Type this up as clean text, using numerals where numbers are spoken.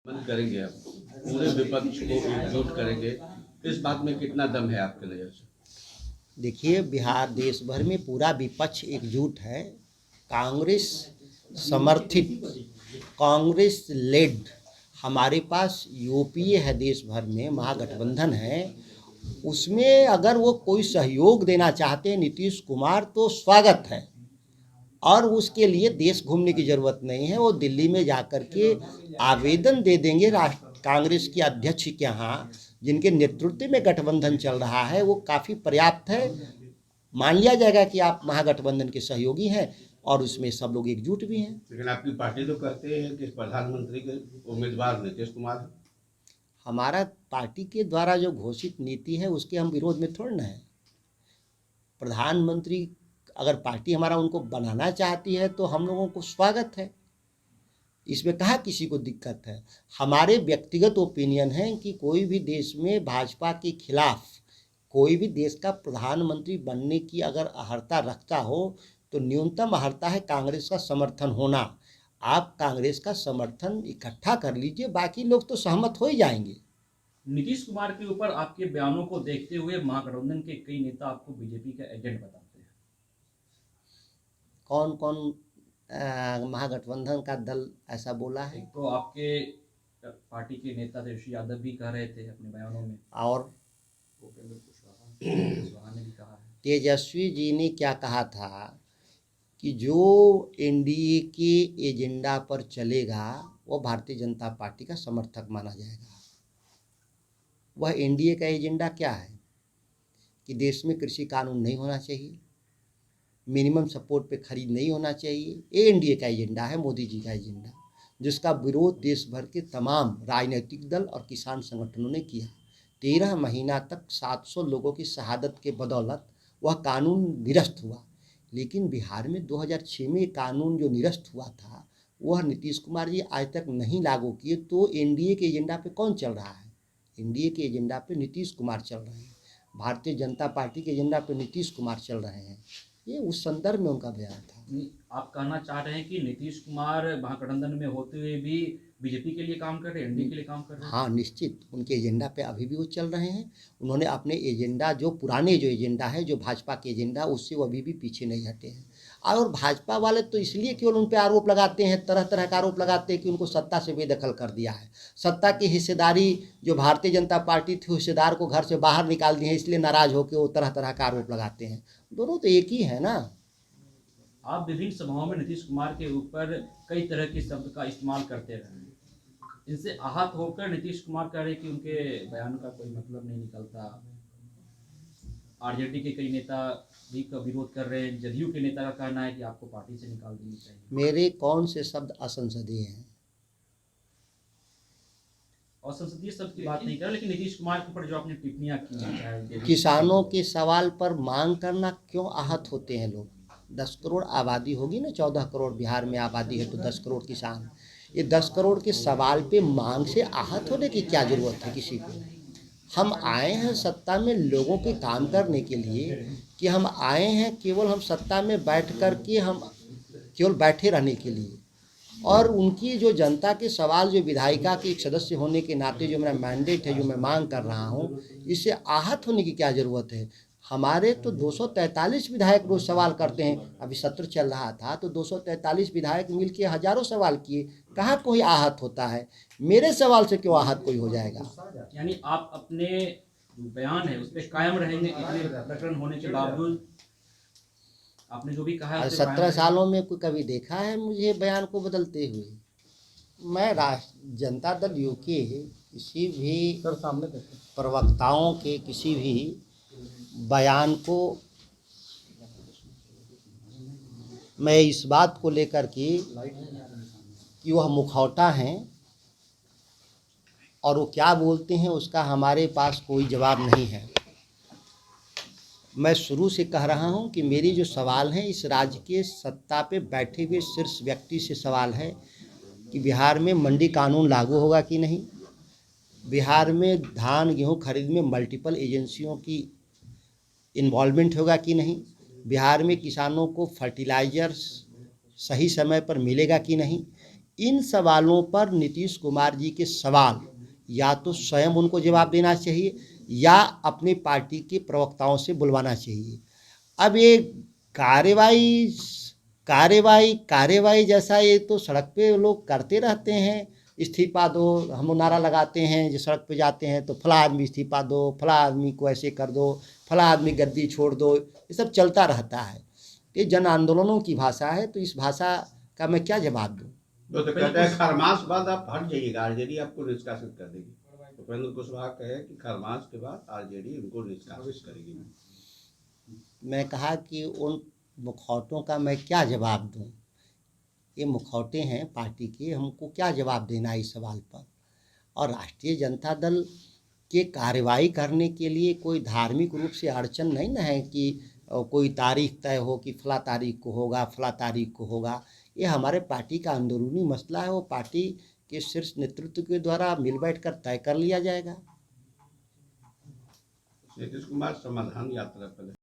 बंद करेंगे आप, पूरे विपक्ष को एकजुट करेंगे, इस बात में कितना दम है आपके नज़र से? देखिए, बिहार देश भर में पूरा विपक्ष एकजुट है। कांग्रेस समर्थित, कांग्रेस लेड हमारे पास यूपीए है, देश भर में महागठबंधन है। उसमें अगर वो कोई सहयोग देना चाहते हैं नीतीश कुमार तो स्वागत है, और उसके लिए देश घूमने की ज़रूरत नहीं है। वो दिल्ली में जाकर के आवेदन दे देंगे राष्ट्र कांग्रेस के अध्यक्ष के यहाँ, जिनके नेतृत्व में गठबंधन चल रहा है, वो काफ़ी पर्याप्त है। मान लिया जाएगा कि आप महागठबंधन के सहयोगी हैं और उसमें सब लोग एकजुट भी हैं। लेकिन आपकी पार्टी तो कहते हैं कि प्रधानमंत्री के उम्मीदवार नीतीश कुमार हैं। हमारा पार्टी के द्वारा जो घोषित नीति है उसके हम विरोध में थोड़ा ना है। प्रधानमंत्री अगर पार्टी हमारा उनको बनाना चाहती है तो हम लोगों को स्वागत है, इसमें कहाँ किसी को दिक्कत है। हमारे व्यक्तिगत ओपिनियन है कि कोई भी देश में भाजपा के खिलाफ कोई भी देश का प्रधानमंत्री बनने की अगर अहर्ता रखता हो तो न्यूनतम अहर्ता है कांग्रेस का समर्थन होना। आप कांग्रेस का समर्थन इकट्ठा कर लीजिए, बाकी लोग तो सहमत हो ही जाएंगे। नीतीश कुमार के ऊपर आपके बयानों को देखते हुए महागठबंधन के कई नेता आपको बीजेपी का एजेंट बताते हैं। कौन कौन महागठबंधन का दल ऐसा बोला है? एक तो आपके पार्टी के नेता तेजस्वी यादव भी कह रहे थे अपने बयानों में, और भूपेंद्र कुशवाहा ने भी कहा है। तेजस्वी जी ने क्या कहा था कि जो एनडीए के एजेंडा पर चलेगा वो भारतीय जनता पार्टी का समर्थक माना जाएगा। वह एनडीए का एजेंडा क्या है कि देश में कृषि कानून नहीं होना चाहिए, मिनिमम सपोर्ट पे खरीद नहीं होना चाहिए। ये एनडीए का एजेंडा है, मोदी जी का एजेंडा, जिसका विरोध देश भर के तमाम राजनीतिक दल और किसान संगठनों ने किया। 13 महीना तक 700 लोगों की शहादत के बदौलत वह कानून निरस्त हुआ। लेकिन बिहार में 2006 में कानून जो निरस्त हुआ था वह नीतीश कुमार जी आज तक नहीं लागू किए। तो एनडीए के एजेंडा पे कौन चल रहा है? एनडीए के एजेंडा पे नीतीश कुमार चल रहे हैं, भारतीय जनता पार्टी के एजेंडा पे नीतीश कुमार चल रहे हैं। ये उस संदर्भ में उनका बयान था। आप कहना चाह रहे हैं कि नीतीश कुमार महागठबंधन में होते हुए भी बीजेपी के लिए काम कर रहे हैं, एनडीए के लिए काम कर रहे हैं? हाँ, निश्चित उनके एजेंडा पे अभी भी वो चल रहे हैं। उन्होंने अपने एजेंडा, जो पुराने जो एजेंडा है, जो भाजपा के एजेंडा, उससे वो अभी भी पीछे नहीं हटे हैं। और भाजपा वाले तो इसलिए केवल उन पर आरोप लगाते हैं, तरह तरह का आरोप लगाते हैं कि उनको सत्ता से बेदखल कर दिया है। सत्ता की हिस्सेदारी जो भारतीय जनता पार्टी थी, हिस्सेदार को घर से बाहर निकाल दिए हैं, इसलिए नाराज होकर वो तरह तरह का आरोप लगाते हैं। दोनों तो एक ही है ना। आप विभिन्न सभाओं में नीतीश कुमार के ऊपर कई तरह के शब्द का इस्तेमाल करते रहे हैं। इनसे आहत होकर नीतीश कुमार कह रहे हैं कि उनके बयान का कोई मतलब नहीं निकलता। आरजेडी के कई नेता भी का विरोध कर रहे हैं। जदयू के नेता का कहना है कि आपको पार्टी से निकाल देनी चाहिए। मेरे कौन से शब्द असंसदीय हैं? और संसदीय शब्द की बात नहीं कर रहे, लेकिन नीतीश कुमार के ऊपर जो आपने टिप्पणियां की हैं, किसानों के सवाल पर मांग करना क्यों आहत होते हैं लोग? 10 करोड़ आबादी होगी ना, 14 करोड़ बिहार में आबादी है तो 10 करोड़ किसान। ये 10 करोड़ के सवाल पे मांग से आहत होने की क्या ज़रूरत है किसी को? हम आए हैं सत्ता में लोगों के काम करने के लिए, कि हम आए हैं केवल हम सत्ता में बैठ कर के हम केवल बैठे रहने के लिए? और उनकी जो जनता के सवाल, जो विधायिका के एक सदस्य होने के नाते जो मेरा मैंडेट है, जो मैं मांग कर रहा हूँ, इससे आहत होने की क्या ज़रूरत है? हमारे तो 243 विधायक रोज सवाल करते हैं। अभी सत्र चल रहा था तो 243 विधायक मिलके हजारों सवाल किए, कहाँ कोई आहत होता है? मेरे सवाल से क्यों आहत कोई हो जाएगा? यानी आप अपने जो बयान है उस पर कायम रहेंगे, इतने प्रकरण होने के बावजूद? आपने जो भी कहा है 17 सालों में कोई कभी देखा है मुझे बयान को बदलते हुए? मैं राष्ट्र जनता दल यू के किसी भी प्रवक्ताओं के किसी भी बयान को मैं इस बात को लेकर कि वह मुखौटा हैं और वो क्या बोलते हैं उसका हमारे पास कोई जवाब नहीं है। मैं शुरू से कह रहा हूं कि मेरी जो सवाल हैं इस राज्य के सत्ता पे बैठे हुए शीर्ष व्यक्ति से सवाल है कि बिहार में मंडी कानून लागू होगा कि नहीं, बिहार में धान गेहूं खरीद में मल्टीपल एजेंसियों की इन्वॉल्वमेंट होगा कि नहीं, बिहार में किसानों को फर्टिलाइजर सही समय पर मिलेगा कि नहीं। इन सवालों पर नीतीश कुमार जी के सवाल या तो स्वयं उनको जवाब देना चाहिए या अपनी पार्टी के प्रवक्ताओं से बुलवाना चाहिए। अब ये कार्यवाही कार्यवाही कार्यवाही जैसा ये तो सड़क पे लोग करते रहते हैं, इस्तीफा दो, हम नारा लगाते हैं, जो सड़क पे जाते हैं तो फला आदमी इस्तीफा दो, फला आदमी को ऐसे कर दो, फला आदमी गद्दी छोड़ दो, ये सब चलता रहता है। ये जन आंदोलनों की भाषा है, तो इस भाषा का मैं क्या जवाब दूँ। तो कहते हैं खरमास बाद आप हट जाइएगा, आरजेडी आपको निष्कासित कर देगी। उपेंद्र कुशवाहा कहे कि खरमास के बाद आरजेडी उनको निष्कासित करेगी। मैं कहा कि उन मुखौटों का मैं क्या जवाब दूं। ये मुखौटे हैं पार्टी के, हमको क्या जवाब देना है इस सवाल पर। और राष्ट्रीय जनता दल के कार्रवाई करने के लिए कोई धार्मिक रूप से अड़चन नहीं ना है कि कोई तारीख तय हो कि फला तारीख को होगा, फला तारीख को होगा। ये हमारे पार्टी का अंदरूनी मसला है, वो पार्टी के शीर्ष नेतृत्व के द्वारा मिल बैठ कर तय कर लिया जाएगा। नीतीश कुमार समाधान यात्रा पर